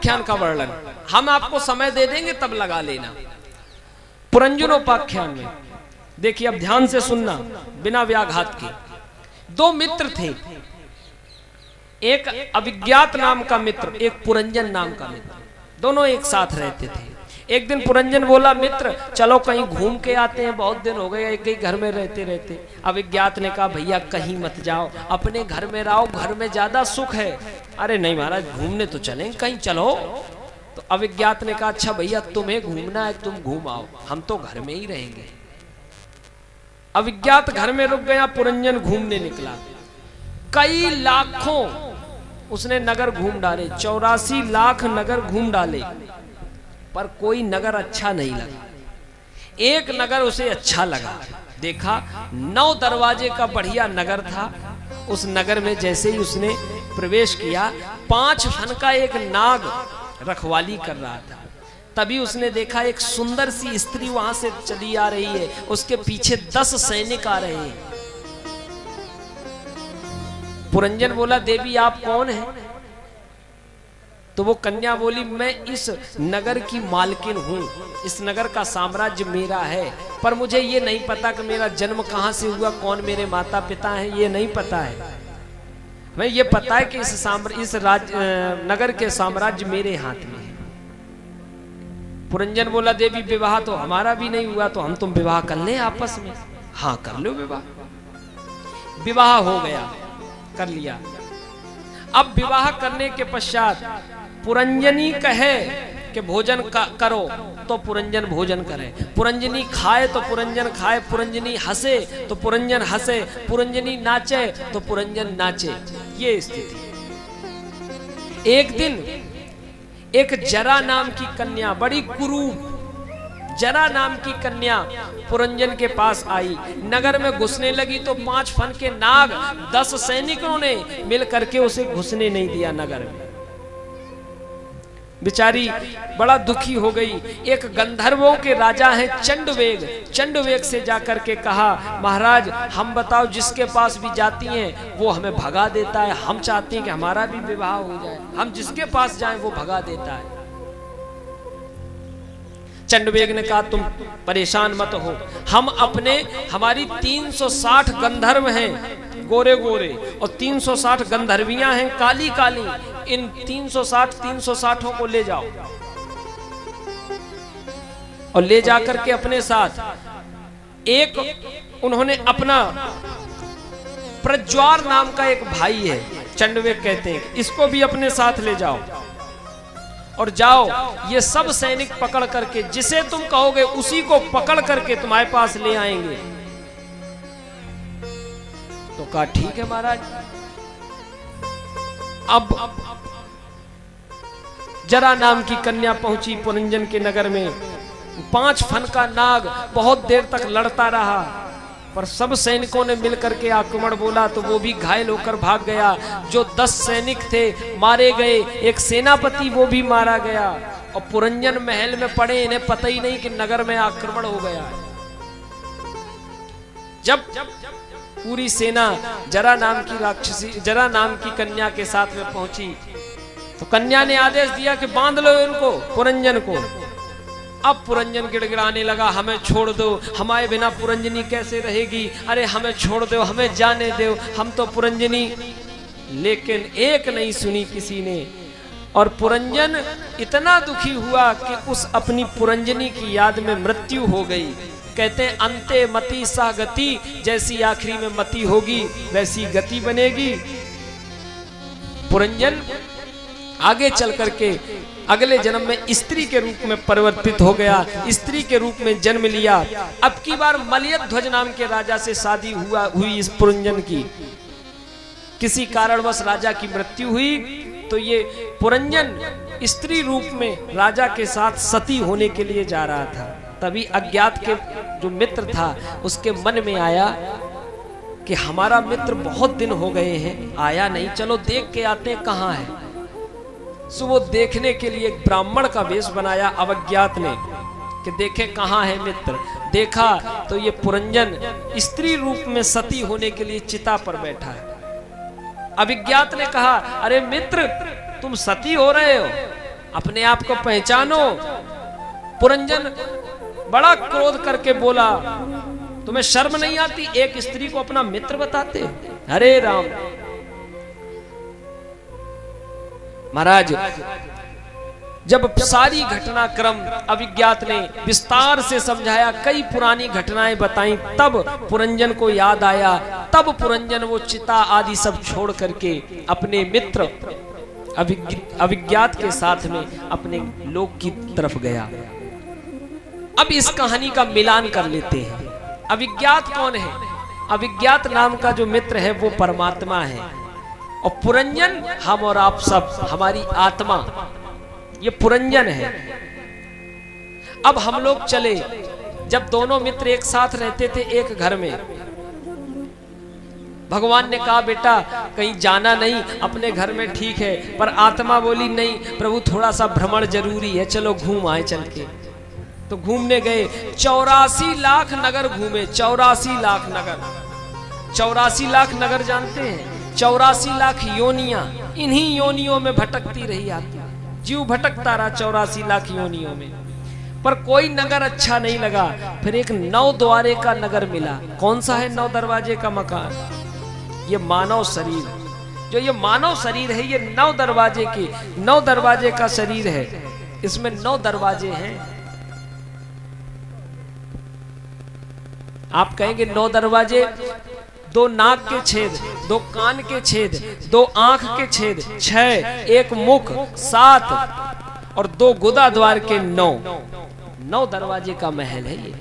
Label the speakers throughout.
Speaker 1: उपाख्यान का वर्णन हम आपको समय दे देंगे तब लगा लेना। पुरंजनोपाख्यान में देखिए, अब ध्यान से सुनना बिना व्याघात के। दो मित्र थे, एक अविज्ञात नाम का मित्र, एक पुरंजन नाम का मित्र, दोनों एक साथ रहते थे। एक दिन पुरंजन बोला, मित्र चलो कहीं घूम के आते हैं, बहुत दिन हो गए एक ही घर में रहते रहते। अविज्ञात ने कहा, भैया कहीं मत जाओ, अपने घर में रहो, घर में ज्यादा सुख है। अरे नहीं महाराज, घूमने तो चलें, कहीं चलो। तो अविज्ञात ने कहा, अच्छा भैया तुम्हें घूमना है तुम घूम आओ, हम तो घर में ही रहेंगे। अविज्ञात घर में रुक गया, पुरंजन घूमने निकला। कई लाखों उसने नगर घूम डाले, 84 लाख नगर घूम डाले, पर कोई नगर अच्छा नहीं लगा। एक नगर उसे अच्छा लगा, देखा 9 दरवाजे का बढ़िया नगर था। उस नगर में जैसे ही उसने प्रवेश किया, 5 फन का एक नाग रखवाली कर रहा था। तभी उसने देखा एक सुंदर सी स्त्री वहां से चली आ रही है, उसके पीछे 10 सैनिक आ रहे हैं। पुरंजन बोला, देवी आप कौन हैं? तो वो कन्या बोली, मैं इस नगर की मालकिन हूँ, इस नगर का साम्राज्य मेरा है, पर मुझे ये नहीं पता कि मेरा जन्म कहाँ से हुआ, कौन मेरे माता पिता हैं, ये नहीं पता है। मैं ये पता है कि इस नगर के साम्राज्य मेरे हाथ में है। पुरंजन बोला, देवी विवाह तो हमारा भी नहीं हुआ, तो हम तुम विवाह कर लें आपस में। हाँ कर लो विवाह। विवाह हो गया, कर लिया। अब विवाह करने के पश्चात पुरंजनी कहे कि भोजन करो तो पुरंजन भोजन करे, पुरंजनी खाए तो पुरंजन खाए, पुरंजनी हंसे तो पुरंजन हंसे, पुरंजनी नाचे तो पुरंजन नाचे। ये स्थिति। एक दिन एक जरा नाम की कन्या, बड़ी कुरूप जरा नाम की कन्या पुरंजन के पास आई, नगर में घुसने लगी तो 5 फन के नाग 10 सैनिकों ने मिल करके उसे घुसने नहीं दिया नगर में। बेचारी बड़ा दुखी हो गई। एक गंधर्वों के राजा हैं चंडवेग, चंडवेग से जाकर के कहा, महाराज हम बताओ, जिसके पास भी जाती हैं वो हमें भगा देता है, हम चाहते हैं कि हमारा भी विवाह हो जाए, हम जिसके पास जाएं वो भगा देता है। चंडवेग ने कहा, तुम परेशान मत हो, हमारी 360 गंधर्व हैं गोरे गोरे, और 360 गंधर्वियां हैं काली काली, इन 360 को ले जाओ, और ले जाकर के अपने साथ एक उन्होंने अपना प्रज्वार नाम का एक भाई है, चंडवेग कहते हैं, इसको भी अपने साथ ले जाओ, और जाओ ये सब सैनिक पकड़ करके, जिसे तुम कहोगे उसी को पकड़ करके तुम्हारे पास ले आएंगे। तो कहा ठीक है महाराज। अब जरा नाम की कन्या पहुंची पुरंजन के नगर में। 5 फन का नाग बहुत देर तक लड़ता रहा, पर सब सैनिकों ने मिलकर के आक्रमण बोला तो वो भी घायल होकर भाग गया। जो 10 सैनिक थे मारे गए, एक सेनापति वो भी मारा गया, और पुरंजन महल में पड़े, इन्हें पता ही नहीं कि नगर में आक्रमण हो गया। जब पूरी सेना जरा नाम की कन्या के साथ में पहुंची तो कन्या ने आदेश दिया कि बांध लो इनको, पुरंजन को। अब पुरंजन गिड़गिड़ाने लगा, हमें छोड़ दो, हमारे बिना पुरंजनी कैसे रहेगी, अरे हमें छोड़ दो, हमें जाने दो, हम तो पुरंजनी। लेकिन एक नहीं सुनी किसी ने, और पुरंजन इतना दुखी हुआ कि उस अपनी पुरंजनी की याद में मृत्यु हो गई। कहते हैं अंते मति सा गति, जैसी आखिरी में मति होगी वैसी गति बनेगी। पुरंजन आगे चल करके अगले जन्म में स्त्री के रूप में परिवर्तित हो गया, स्त्री के रूप में जन्म लिया। अब की बार मलयध्वज नाम के राजा से शादी हुई इस पुरंजन की। किसी कारणवश राजा की मृत्यु हुई तो ये पुरंजन स्त्री रूप में राजा के साथ सती होने के लिए जा रहा था। तभी अज्ञात के जो मित्र था उसके मन में आया कि हमारा मित्र बहुत दिन हो गए हैं आया नहीं, चलो देख के आते हैं कहाँ है। सो वो देखने के लिए एक ब्राह्मण का वेश बनाया अवज्ञात ने कि देखे कहाँ है मित्र। देखा तो ये पुरंजन स्त्री रूप में सती होने के लिए चिता पर बैठा है। अविज्ञात ने कहा, अरे मित्र तुम सती हो रहे हो? अपने आप को पहचानो। पुरंजन बड़ा क्रोध करके बोला, तुम्हें शर्म नहीं आती? एक स्त्री को अपना मित्र बताते? हरे राम। महाराज जब सारी घटनाक्रम अभिज्ञात ने विस्तार से समझाया, कई पुरानी घटनाएं बताई, तब पुरंजन को याद आया। तब पुरंजन वो चिता आदि सब छोड़ करके अपने मित्र अभिज्ञात के साथ में अपने लोक की तरफ गया। अब इस कहानी का मिलान कर लेते हैं। अभिज्ञात कौन है? अभिज्ञात नाम का जो मित्र है वो परमात्मा है, और पुरंजन हम और आप सब, हमारी आत्मा, ये पुरंजन है। अब हम लोग चले, जब दोनों मित्र एक साथ रहते थे एक घर में, भगवान ने कहा बेटा कहीं जाना नहीं, अपने घर में ठीक है। पर आत्मा बोली नहीं प्रभु, थोड़ा सा भ्रमण जरूरी है, चलो घूम आए चल के। तो घूमने गए, 84 लाख नगर घूमे। 84 लाख नगर, 84 लाख नगर जानते हैं? 84 लाख योनियां, इन्हीं योनियों में भटकती रही आत्मा, जीव भटकता रहा 84 लाख योनियों में, पर कोई नगर अच्छा नहीं लगा। फिर एक 9 द्वारे का नगर मिला। कौन सा है 9 दरवाजे का मकान? ये मानव शरीर। जो ये मानव शरीर है, ये 9 दरवाजे की, 9 दरवाजे का शरीर है। इसमें 9 दरवाजे हैं। आप कहेंगे 9 दरवाजे, 2 नाक के छेद, 2 कान के छेद, 2 आंख के छेद, 6, 1 मुख, 7 और 2 गुदा द्वार के 9 दरवाजे का महल है ये।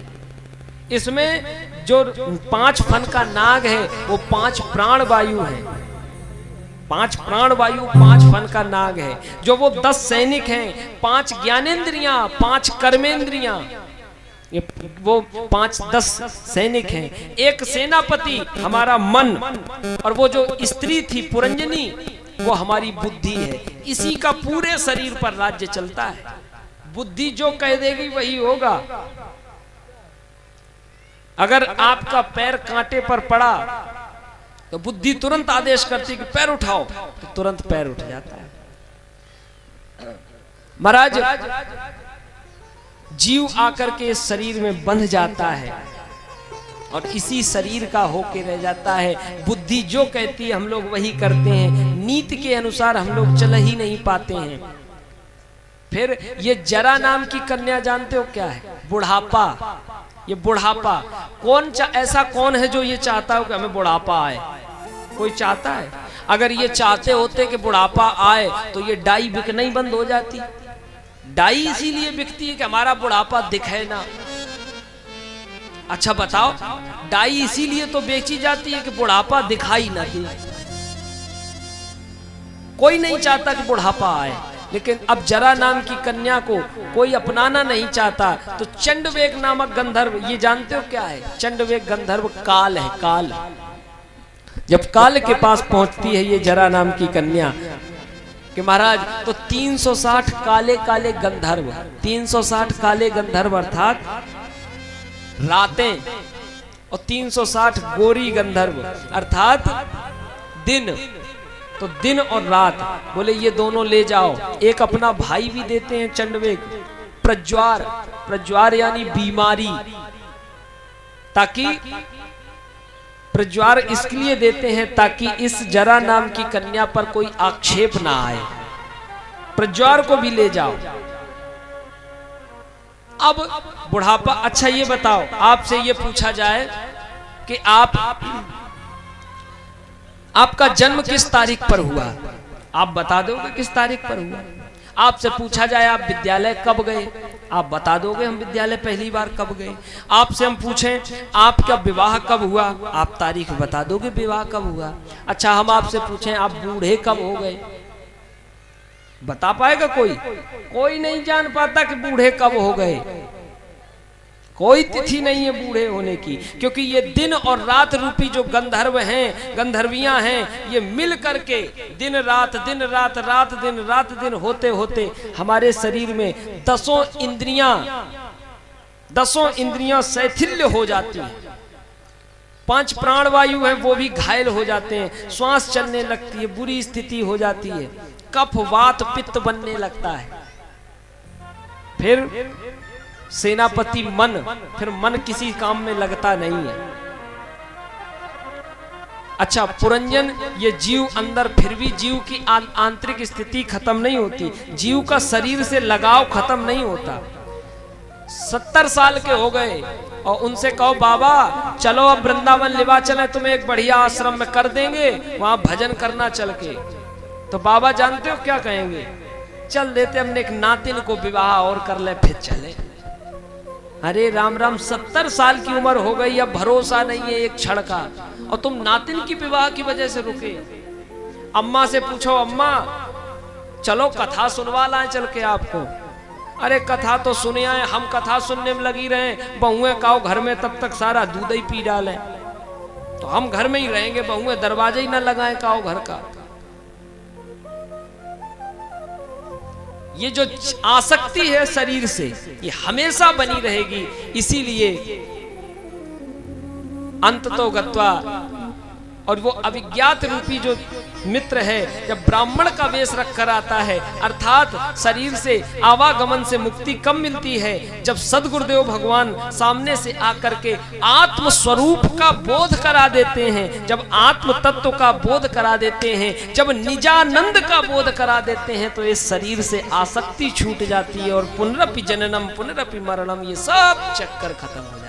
Speaker 1: इसमें जो 5 फन का नाग है वो 5 प्राण वायु है। 5 प्राण वायु 5 फन का नाग है। जो वो 10 सैनिक हैं, 5 ज्ञानेंद्रियां, 5 कर्मेंद्रियां, ये वो 5-10 सैनिक हैं। एक सेनापति हमारा मन, और वो जो स्त्री थी पुरंजनी, वो हमारी बुद्धि है। इसी का पूरे शरीर पर राज्य चलता है। बुद्धि जो कह देगी वही होगा। अगर आपका पैर कांटे पर पड़ा तो बुद्धि तुरंत आदेश करती कि पैर उठाओ, तो तुरंत पैर उठ जाता है। महाराज जीव आकर के इस शरीर में बंध जाता है और इसी शरीर का होके रह जाता है। बुद्धि जो कहती है हम लोग वही करते हैं। नीति के अनुसार हम लोग चल ही नहीं पाते हैं। फिर ये जरा नाम की कन्या जानते हो क्या है? बुढ़ापा। ये बुढ़ापा ऐसा कौन है जो ये चाहता हो कि हमें बुढ़ापा आए? कोई चाहता है? अगर ये चाहते होते कि बुढ़ापा आए तो ये डाई बिकना ही बंद हो जाती। डाई इसीलिए बिकती है कि हमारा बुढ़ापा दिखे ना। अच्छा बताओ, डाई इसीलिए तो बेची जाती है कि बुढ़ापा दिखाई ना दे। कोई नहीं चाहता कि बुढ़ापा आए, लेकिन अब जरा नाम की कन्या को कोई अपनाना नहीं चाहता। तो चंडवेग नामक गंधर्व, ये जानते हो क्या है? चंडवेग गंधर्व काल है। काल, जब काल के पास पहुंचती है ये जरा नाम की कन्या कि महाराज, तो 360 काले काले गंधर्व, 360 काले गंधर्व अर्थात रातें, और 360 गोरी गंधर्व अर्थात दिन। तो दिन और रात बोले ये दोनों ले जाओ। एक अपना भाई भी देते हैं चंडवेग, प्रज्वार। प्रज्वार यानी बीमारी, ताकि प्रज्वार इसलिए देते हैं ताकि इस जरा नाम की कन्या पर कोई आक्षेप ना आए। प्रज्वार को भी ले जाओ। अब बुढ़ापा। अच्छा ये बताओ, आपसे ये पूछा जाए कि आपका जन्म किस तारीख पर हुआ? आप बता दोगे किस तारीख पर हुआ? आपसे पूछा जाए आप विद्यालय कब गए? आप बता दोगे हम विद्यालय पहली बार कब गए। आपसे हम पूछें आपका विवाह कब हुआ? आप तारीख बता दोगे विवाह कब हुआ। अच्छा हम आपसे पूछें आप बूढ़े कब हो गए? बता पाएगा कोई? कोई नहीं जान पाता कि बूढ़े कब हो गए। कोई तिथि नहीं है बूढ़े होने की, क्योंकि ये दिन और रात रूपी जो गंधर्व हैं, गंधर्वियां हैं, ये मिल करके दिन रात रात दिन होते होते हमारे शरीर में 10 इंद्रियां शैथिल्य हो जाती हैं। 5 प्राणवायु हैं वो भी घायल हो जाते हैं। श्वास चलने लगती है, बुरी स्थिति हो जाती है। कफ वात पित्त बनने लगता है। फिर सेनापति मन, फिर मन किसी काम में लगता नहीं है। अच्छा पुरंजन, ये जीव अंदर, फिर भी जीव की आंतरिक स्थिति खत्म नहीं होती, जीव का शरीर से लगाव खत्म नहीं होता। 70 साल के हो गए और उनसे कहो बाबा चलो अब वृंदावन लिवा चले, तुम्हें एक बढ़िया आश्रम में कर देंगे, वहां भजन करना चल के। तो बाबा जानते हो क्या कहेंगे? चल देते, हमने एक नातिन को विवाह और कर ले फिर चले। अरे राम राम, 70 साल की उम्र हो गई, अब भरोसा नहीं है एक क्षण का, और तुम नातिन की विवाह की वजह से रुके। अम्मा से पूछो, अम्मा चलो कथा सुनवा लाए चल के आपको। अरे कथा तो सुने आए, हम कथा सुनने में लगी रहे, बहुएं काओ घर में तब तक सारा दूध ही पी डाले, तो हम घर में ही रहेंगे, बहुएं दरवाजा ही ना लगाए काओ घर का। ये जो आसक्ति है शरीर से, ये हमेशा बनी रहेगी। इसीलिए अंत तो गत्वा, और वो अविज्ञात रूपी जो मित्र है जब ब्राह्मण का वेश रख कर आता है, अर्थात शरीर से आवागमन से मुक्ति कब मिलती है? जब सदगुरुदेव भगवान सामने से आकर के आत्म स्वरूप का बोध करा देते हैं, जब आत्म तत्व का बोध करा देते हैं, जब निजानंद का बोध करा देते हैं, तो इस शरीर से आसक्ति छूट जाती है और पुनरपि जननम पुनरपि मरणम, ये सब चक्कर खत्म हो